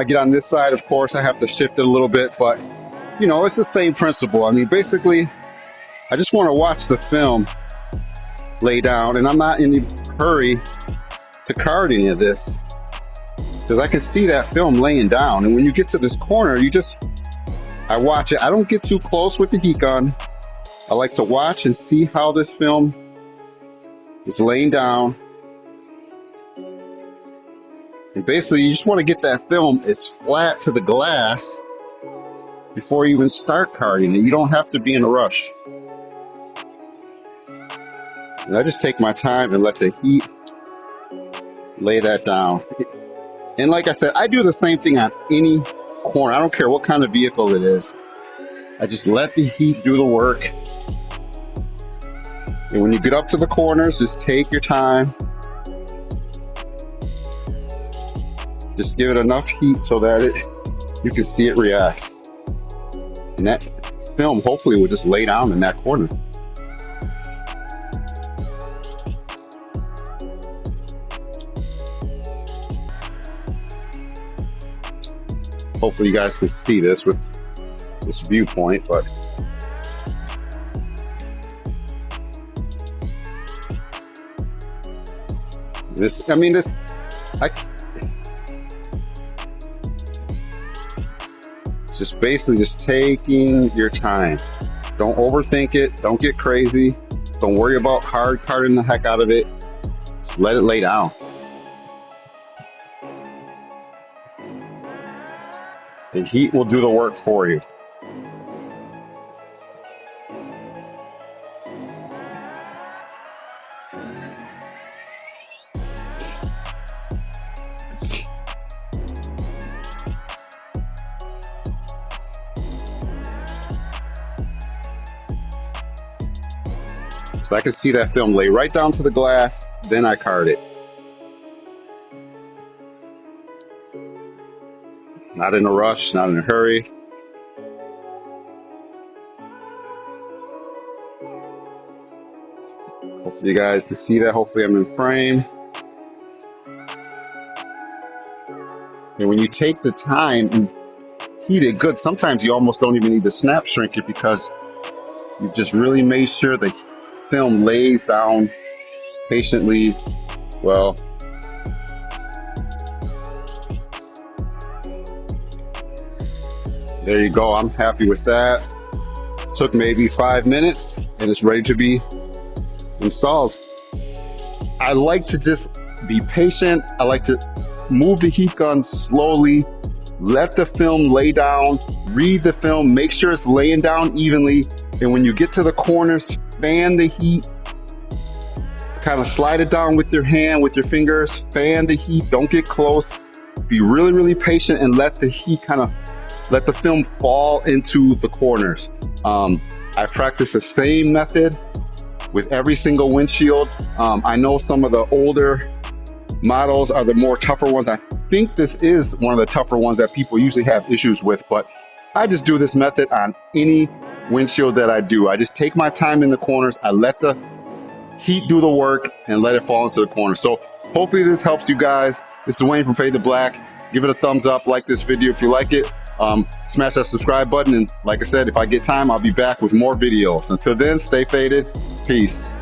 I get on this side, of course, I have to shift it a little bit, but you know, it's the same principle. I mean, basically, I just want to watch the film lay down, and I'm not in a hurry to card any of this because I can see that film laying down. And when you get to this corner, I watch it. I don't get too close with the heat gun. I like to watch and see how this film is laying down. And basically, you just want to get that film as flat to the glass before you even start carding it. You don't have to be in a rush. And I just take my time and let the heat lay that down. And like I said, I do the same thing on any corner. I don't care what kind of vehicle it is. I just let the heat do the work. And when you get up to the corners, just take your time. Just give it enough heat so that you can see it react. And that film hopefully will just lay down in that corner. Hopefully you guys can see this with this viewpoint, but this, I mean, it's just basically just taking your time. Don't overthink it. Don't get crazy. Don't worry about hard carding the heck out of it. Just let it lay down. The heat will do the work for you. So I can see that film lay right down to the glass, then I card it. Not in a rush, not in a hurry. Hopefully you guys can see that. Hopefully I'm in frame. And when you take the time and heat it good, sometimes you almost don't even need to snap shrink it because you just really made sure the film lays down patiently well. There you go. I'm happy with that. Took maybe 5 minutes and it's ready to be installed. I like to just be patient. I like to move the heat gun slowly, let the film lay down, read the film, make sure it's laying down evenly. And when you get to the corners, fan the heat, kind of slide it down with your hand, with your fingers, fan the heat, don't get close. Be really, really patient and let the heat let the film fall into the corners. I practice the same method with every single windshield. I know some of the older models are the more tougher ones. I think this is one of the tougher ones that people usually have issues with, but I just do this method on any windshield that I do. I just take my time in the corners. I let the heat do the work and let it fall into the corners. So hopefully this helps you guys. This is Wayne from Fade to Black. Give it a thumbs up, like this video if you like it. Smash that subscribe button, and like I said, if I get time, I'll be back with more videos. Until then, stay faded. Peace.